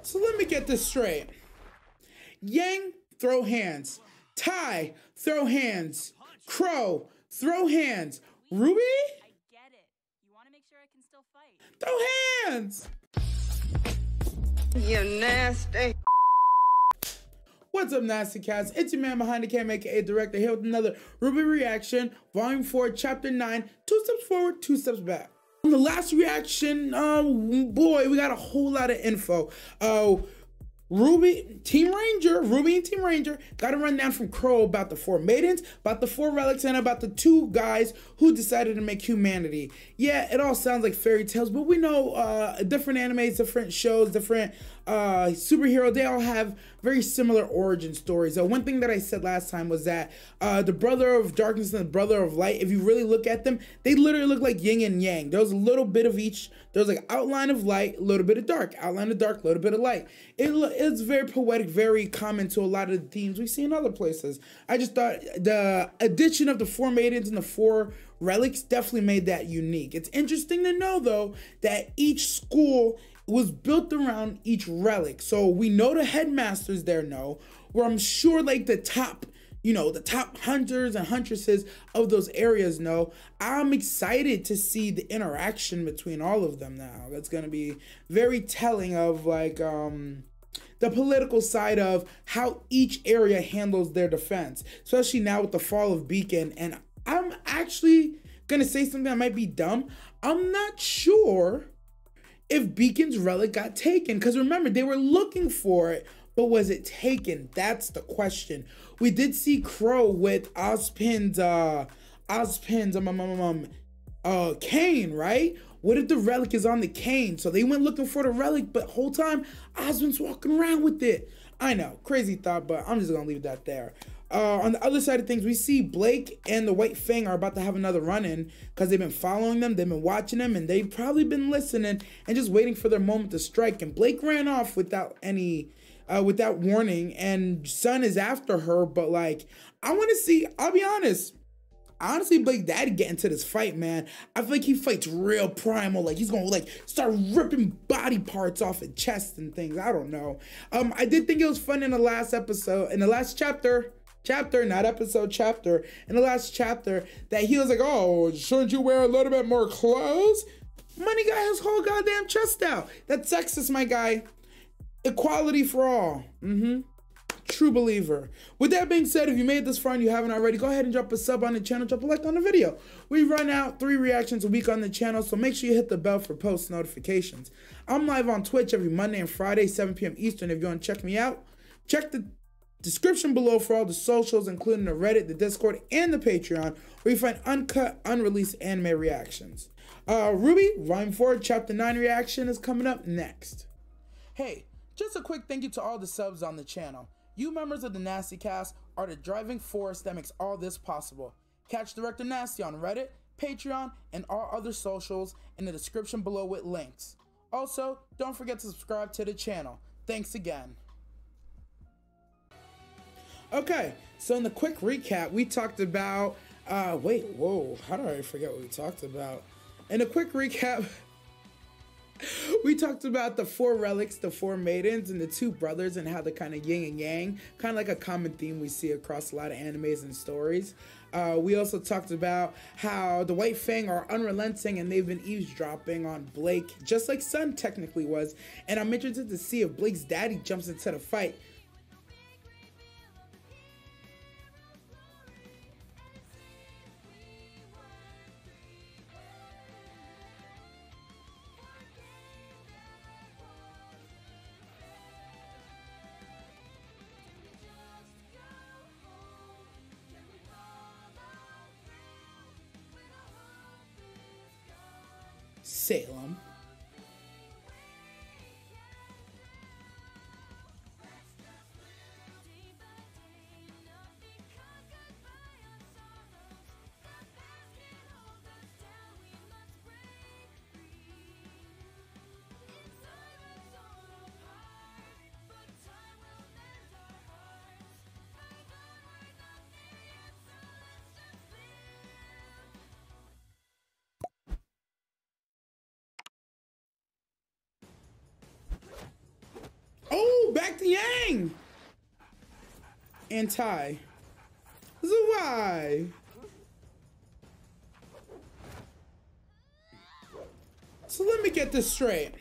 So let me get this straight. Yang, throw hands. Tai, throw hands. Crow, throw hands. RWBY? I get it. You want to make sure I can still fight. Throw hands! You nasty. What's up, Nasty Cats? It's your man behind the camera, aka Director, here with another RWBY reaction, Volume 4, Chapter 9, 2 steps forward, 2 steps back. On the last reaction, boy, we got a whole lot of info. RWBY and Team Ranger got a rundown from Crow about the 4 maidens, about the 4 relics, and about the 2 guys who decided to make humanity. Yeah, it all sounds like fairy tales, but we know different animes, different shows, different superhero, they all have very similar origin stories. One thing that I said last time was that the brother of darkness and the brother of light, if you really look at them, they literally look like yin and yang. There was a little bit of each. There was like outline of light, a little bit of dark, outline of dark, a little bit of light. It's very poetic, very common to a lot of the themes we see in other places. I just thought the addition of the 4 maidens and the 4 relics definitely made that unique. It's interesting to know though that each school was built around each relic. So we know the headmasters there know, where I'm sure like the top, you know, the top hunters and huntresses of those areas know. I'm excited to see the interaction between all of them now. That's gonna be very telling of like the political side of how each area handles their defense, especially now with the fall of Beacon. And I'm actually gonna say something that might be dumb. I'm not sure if Beacon's relic got taken, because remember, they were looking for it, but was it taken? That's the question. We did see Crow with Ozpin's cane, right? What if the relic is on the cane? So they went looking for the relic, but whole time Ozpin's walking around with it. I know, crazy thought, but I'm just gonna leave that there. On the other side of things, we see Blake and the White Fang are about to have another run-in because they've been following them, they've been watching them, and they've probably been listening and just waiting for their moment to strike. And Blake ran off without any, without warning, and Sun is after her. But like, I want to see. I'll be honest. Honestly, Blake Daddy get into this fight, man. I feel like he fights real primal. Like he's gonna like start ripping body parts off his chest and things. I don't know. I did think it was fun in the last episode, in the last chapter, not episode, chapter, in the last chapter, that he was like, oh, shouldn't you wear a little bit more clothes? Money got his whole goddamn chest out. That's sexist, my guy. Equality for all. True believer. With that being said, if you made this far and you haven't already, go ahead and drop a sub on the channel, drop a like on the video. We run out 3 reactions a week on the channel, so make sure you hit the bell for post notifications. I'm live on Twitch every Monday and Friday, 7 p.m. Eastern. If you want to check me out, check the description below for all the socials, including the Reddit, the Discord, and the Patreon, where you find uncut, unreleased anime reactions. RWBY, Volume 4, Chapter 9 reaction is coming up next. Hey, just a quick thank you to all the subs on the channel. You members of the Nasty Cast are the driving force that makes all this possible. Catch Director Nasty on Reddit, Patreon, and all other socials in the description below with links. Also, don't forget to subscribe to the channel. Thanks again. Okay, so in the quick recap, we talked about, how did I forget what we talked about? In a quick recap, we talked about the 4 relics, the 4 maidens, and the 2 brothers, and how they're kind of yin and yang, kind of like a common theme we see across a lot of animes and stories. We also talked about how the White Fang are unrelenting and they've been eavesdropping on Blake, just like Sun technically was. And I'm interested to see if Blake's daddy jumps into the fight. Salem. Back to Yang. Anti. Why? So let me get this straight.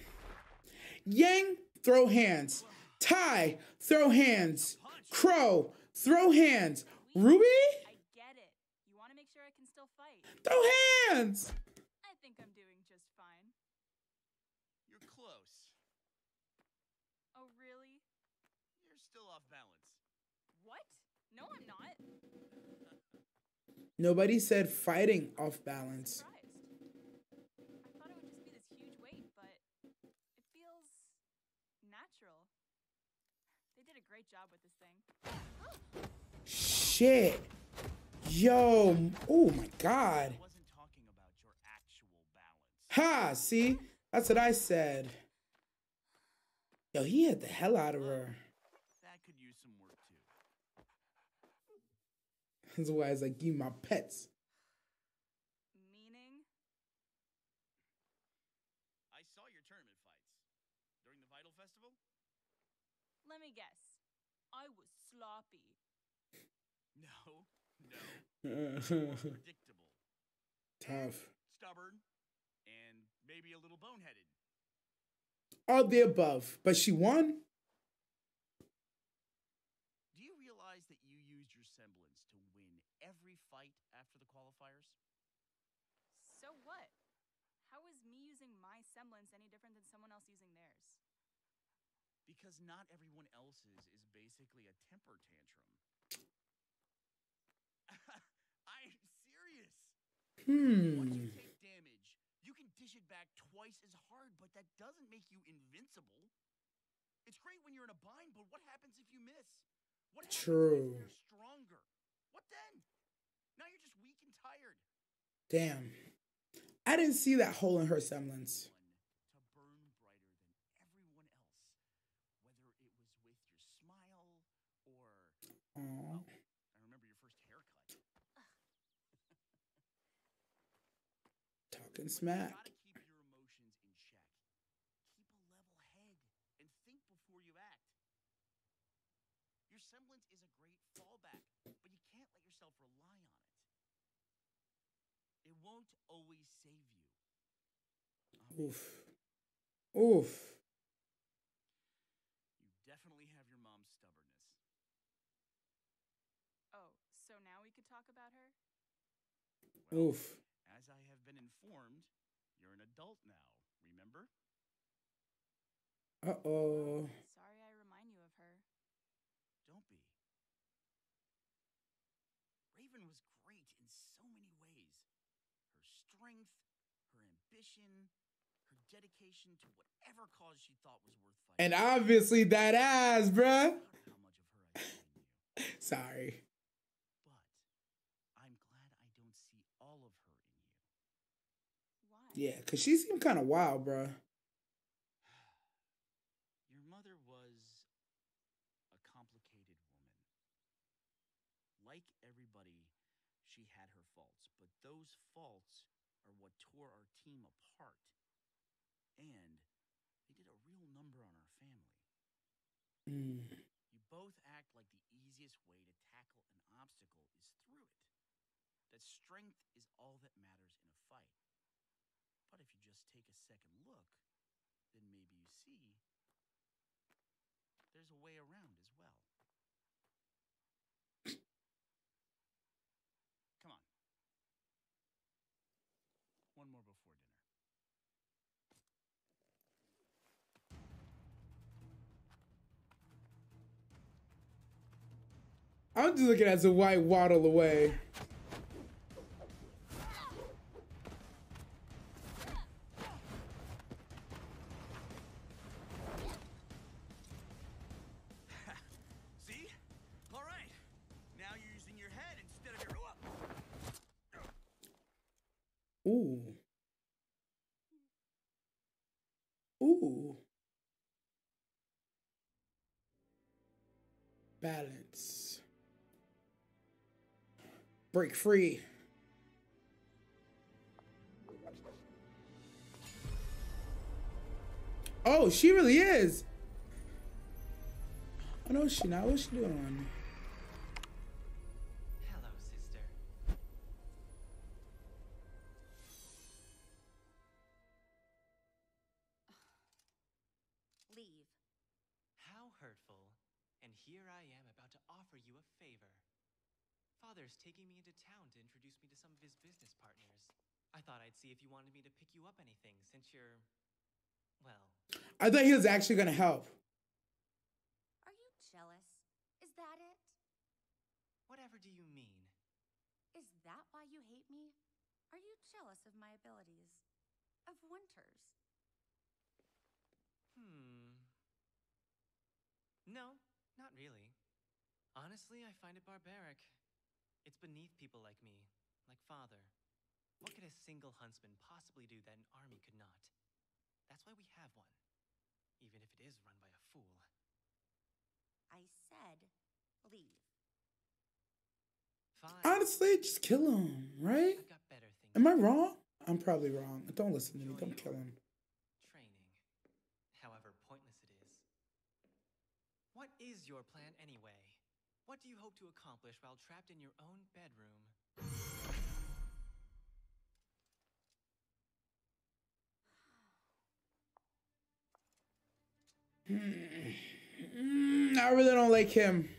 Yang, throw hands. Tai, throw hands. Crow, throw hands. Ruby? I get it. You want to make sure I can still fight. Throw hands. I think I'm doing just fine. You're close. Oh, really? You're still off balance. What? No, I'm not. Nobody said fighting off balance. Surprised. I thought it would just be this huge weight, but it feels natural. They did a great job with this thing. Shit. Yo. Oh my God. I wasn't talking about your actual balance. Ha, see? That's what I said. Yo, he hit the hell out of her. That could use some work too. That's why it's like, you my pets. Meaning? I saw your tournament fights. During the Vital Festival? Let me guess. I was sloppy. No. More predictable. Tough. Stubborn. And maybe a little boneheaded. All the above. But she won? Do you realize that you used your semblance to win every fight after the qualifiers? So what? How is me using my semblance any different than someone else using theirs? Because not everyone else's is basically a temper tantrum. I'm serious. Once you take damage, you can dish it back twice as hard, but that doesn't make you invincible. It's great when you're in a bind, but what happens if you miss? What happens True. if you're stronger? What then? Now you're just weak and tired. Damn. I didn't see that hole in her semblance. To burn brighter than everyone else, whether it was with your smile or... Aww. Oh, I remember your first haircut. Talking But smack. you gotta keep your emotions in check. Keep a level head and think before you act. Your semblance is a great fallback, but you can't let yourself rely on it. It won't always save you. Oof. Oof. You definitely have your mom's stubbornness. Oh, so now we could talk about her? Well, Oof. as I have been informed, you're an adult now, remember? Uh-oh. Sorry I remind you of her. Don't be. Raven was great in so many ways. Her strength, her ambition, her dedication to whatever cause she thought was worth fighting. And obviously that ass, bruh. How much of her I've seen in you. Sorry. But I'm glad I don't see all of her in you. Why? Yeah, because she seemed kind of wild, bruh. Your mother was a complicated woman. Like everybody, she had her faults, but those faults are what tore our team apart. And they did a real number on our family. You both act like the easiest way to tackle an obstacle is through it. That strength is all that matters in a fight. But if you just take a second look, then maybe you see there's a way around as well. Come on. One more before dinner. I'm just looking at the white waddle away. See? All right. Now you're using your head instead of your... Ooh. Ooh. Balance. Break free. Oh, she really is. I know she not. What's she doing? Hello, sister. Leave. How hurtful. And here I am about to offer you a favor. Father's taking me into town to introduce me to some of his business partners. I thought I'd see if you wanted me to pick you up anything since you're, well... I thought he was actually gonna help. Are you jealous? Is that it? Whatever do you mean? Is that why you hate me? Are you jealous of my abilities? Of Winter's? No, not really. Honestly, I find it barbaric. It's beneath people like me, like Father. What could a single huntsman possibly do that an army could not? That's why we have one, even if it is run by a fool. I said, leave. Fine. Honestly, just kill him, right? I've got better things. Am I wrong? I'm probably wrong. Don't listen to me. Don't kill him. Training, however pointless it is. What is your plan anyway? What do you hope to accomplish while trapped in your own bedroom? I really don't like him.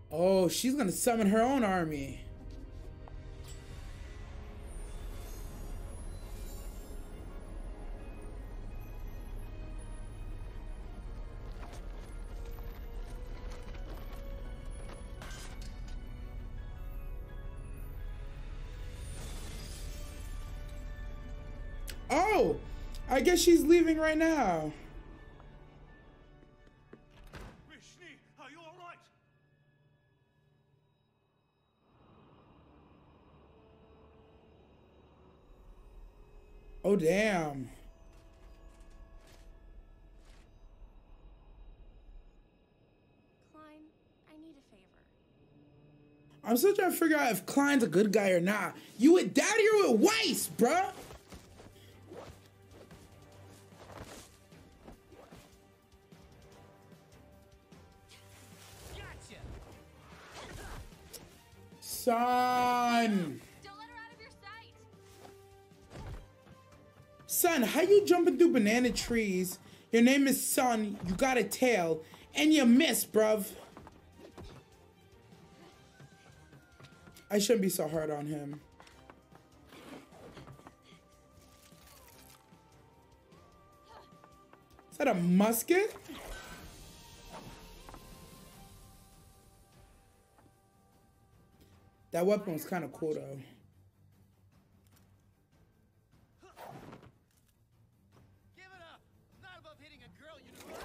Oh, she's gonna summon her own army. Oh, I guess she's leaving right now. Rishni, are you all right? Oh, damn. Klein, I need a favor. I'm still trying to figure out if Klein's a good guy or not. You with Daddy or with Weiss, bruh? Gotcha! Son. Don't let her out of your sight. Son, how you jumping through banana trees? Your name is Son, you got a tail, and you miss, bruv. I shouldn't be so hard on him. Is that a musket? That weapon was kind of cool, though. Give it up! Not above hitting a girl, you know.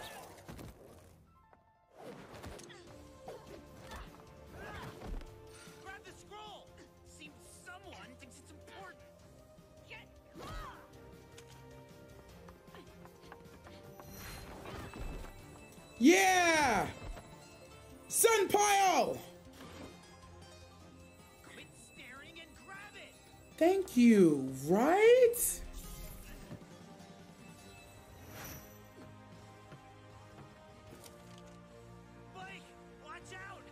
Grab the scroll! Seems someone thinks it's important. Get... Yeah! Sun pile! Quit staring and grab it! Thank you, right? Blake, watch out!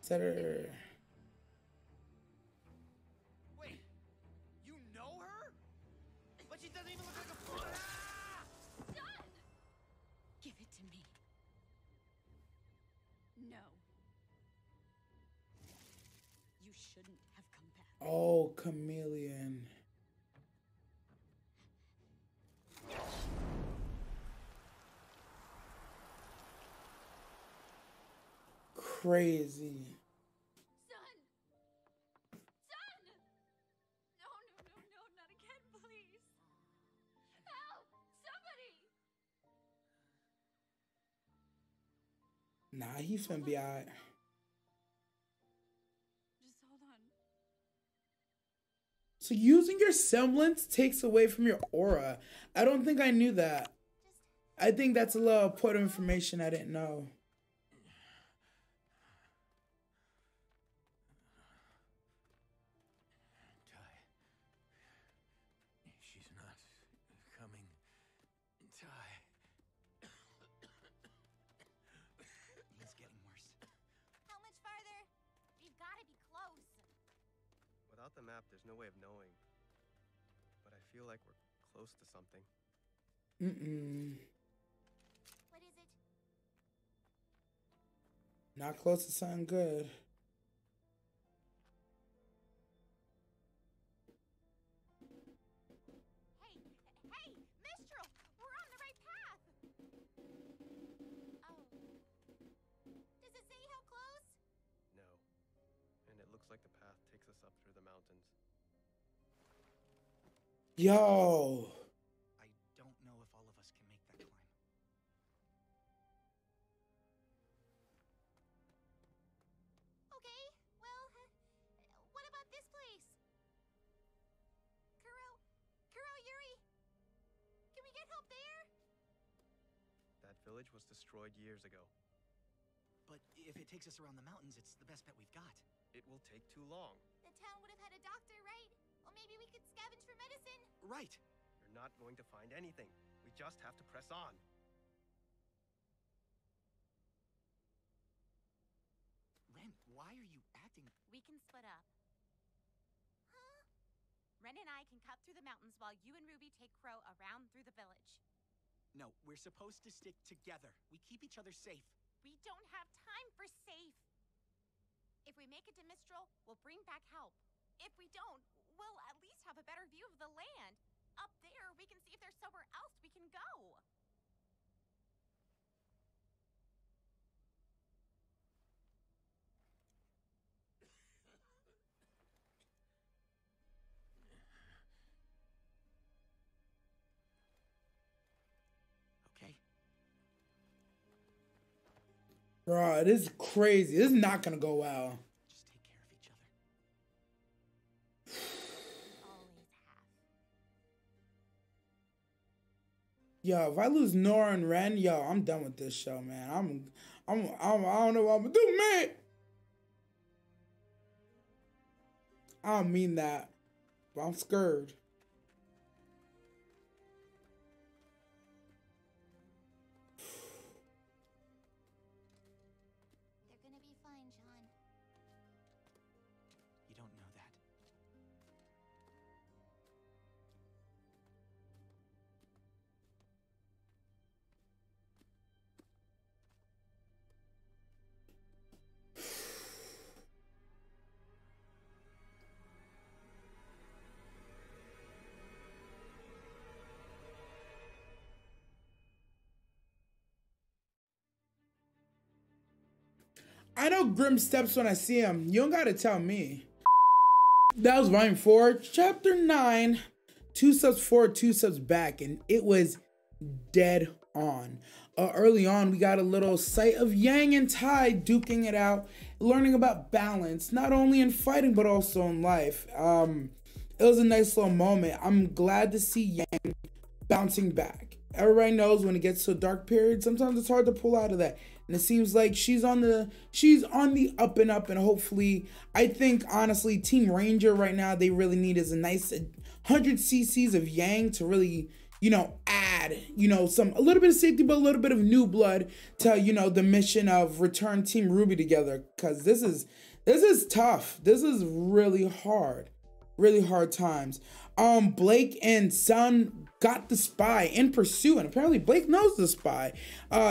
Set her. Wait, you know her? But she doesn't even look like a fool. Ah! Son! Give it to me. No. You shouldn't have come back. Oh, chameleon. Crazy. Son! Son! No, no, no, no, not again, please. Help! Somebody! Nah, he finna be alright. Just hold on. So using your semblance takes away from your aura. I don't think I knew that. I think that's a little important information I didn't know. Without the map, there's no way of knowing. But I feel like we're close to something. What is it? Not close to something good. Hey, Mistral! We're on the right path! Oh. Does it say how close? No. And it looks like the path takes us up through the mountains. Yo. I don't know if all of us can make that climb. Okay, well, what about this place? Kuro, Yuri! Can we get help there? That village was destroyed years ago. But if it takes us around the mountains, it's the best bet we've got. It will take too long. The town would have had a doctor, right? Or maybe we could scavenge for medicine? Right. You're not going to find anything. We just have to press on. Ren, why are you acting... We can split up. Huh? Ren and I can cut through the mountains while you and Ruby take Crow around through the village. No, we're supposed to stick together. We keep each other safe. We don't have time for safe. If we make it to Mistral, we'll bring back help. If we don't, we'll at least have a better view of the land. Up there, we can see if there's somewhere else we can go. Okay. Bro, this is crazy. This is not gonna go well. Just take care of each other. Always have. Yo, if I lose Nora and Ren, yo, I'm done with this show, man. I don't know what I'm gonna do, man. I don't mean that, but I'm scared. They're gonna be fine, John. You don't know that. I know Grim steps when I see him. You don't gotta tell me. That was Volume 4, Chapter 9. 2 subs forward, 2 subs back, and it was dead on. Early on, we got a little sight of Yang and Tai duking it out, learning about balance, not only in fighting, but also in life. It was a nice little moment. I'm glad to see Yang bouncing back. Everybody knows when it gets to a dark period, sometimes it's hard to pull out of that. And it seems like she's on the up and up, and hopefully, I think honestly, Team Ranger right now, they really need is a nice 100 cc's of Yang to really, you know, add, you know, a little bit of safety, but a little bit of new blood to, you know, the mission of return Team RWBY together. Cause this is tough. This is really hard times. Blake and Sun got the spy in pursuit, and apparently Blake knows the spy.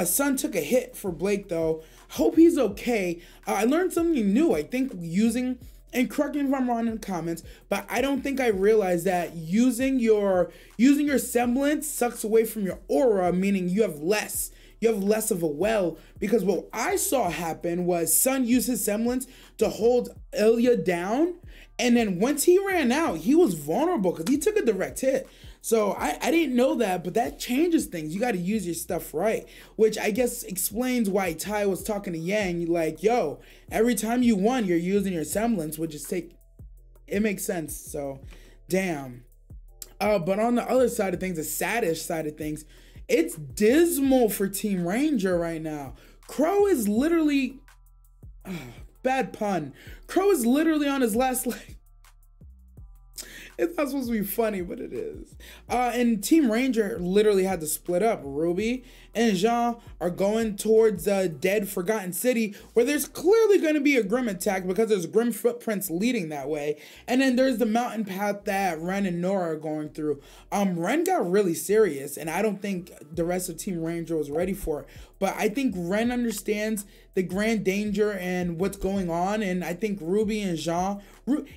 Sun took a hit for Blake though. Hope he's okay. I learned something new. I think using, and correct me if I'm wrong in the comments, but I don't think I realized that using your semblance sucks away from your aura, meaning you have less of a well, because what I saw happen was Sun used his semblance to hold Ilya down, and then once he ran out, he was vulnerable because he took a direct hit. So I didn't know that, but that changes things. You got to use your stuff right, which I guess explains why Tai was talking to Yang like, yo, every time you won, you're using your semblance, which is it makes sense. So, damn. But on the other side of things, the saddish side of things, it's dismal for Team Ranger right now. Crow is literally, bad pun. Crow is literally on his last leg. It's not supposed to be funny, but it is. And Team Ranger literally had to split up. RWBY and Jean are going towards Dead Forgotten City, where there's clearly going to be a Grim attack because there's Grim footprints leading that way. And then there's the mountain path that Ren and Nora are going through. Ren got really serious, and I don't think the rest of Team Ranger was ready for it. But I think Ren understands the grand danger and what's going on, and I think RWBY and Jean,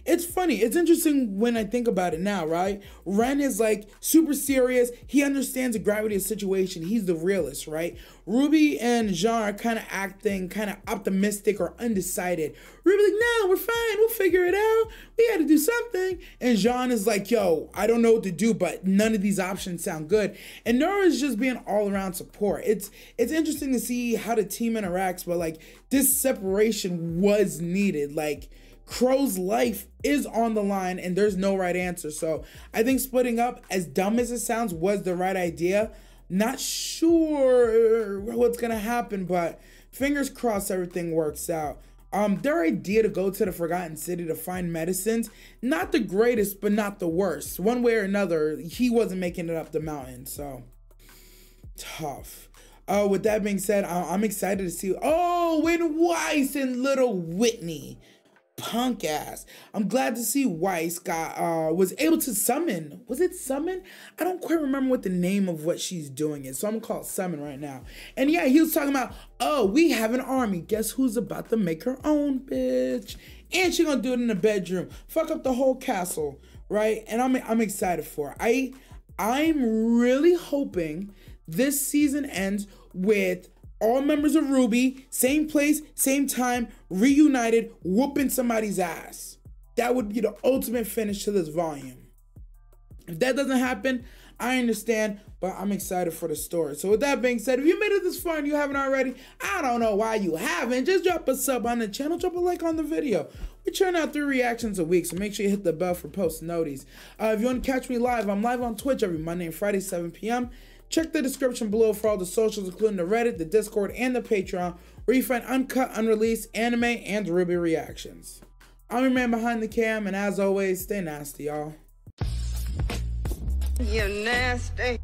it's funny, it's interesting when I think about it now, right? Ren is like super serious, he understands the gravity of the situation, he's the realist, right? RWBY and Jean are kind of acting kind of optimistic or undecided. RWBY's like, no, we're fine, we'll figure it out, we gotta do something. And Jean is like, yo, I don't know what to do, but none of these options sound good. And Nora is just being all around support. It's interesting to see how the team interacts, but like this separation was needed. Like Crow's life is on the line and there's no right answer. So I think splitting up, as dumb as it sounds, was the right idea. Not sure what's gonna happen, but fingers crossed everything works out. Their idea to go to the Forgotten City to find medicines, not the greatest, but not the worst. One way or another, he wasn't making it up the mountain, so tough. With that being said, I'm excited to see, when Weiss and little Whitney, punk ass. I'm glad to see Weiss was able to summon. Was it summon? I don't quite remember what the name of what she's doing is, so I'm gonna call it summon right now. And yeah, he was talking about, we have an army. Guess who's about to make her own, bitch? And she gonna do it in the bedroom. Fuck up the whole castle, right? And I'm excited for it. I'm really hoping this season ends with all members of RWBY, same place, same time, reunited, whooping somebody's ass. That would be the ultimate finish to this volume. If that doesn't happen, I understand, but I'm excited for the story. So with that being said, if you made it this far and you haven't already, I don't know why you haven't. Just drop a sub on the channel, drop a like on the video. We churn out 3 reactions a week, so make sure you hit the bell for post notice. If you want to catch me live, I'm live on Twitch every Monday and Friday, 7 p.m. Check the description below for all the socials, including the Reddit, the Discord, and the Patreon, where you find uncut, unreleased anime and RWBY reactions. I'm your man behind the cam, and as always, stay nasty, y'all. You nasty.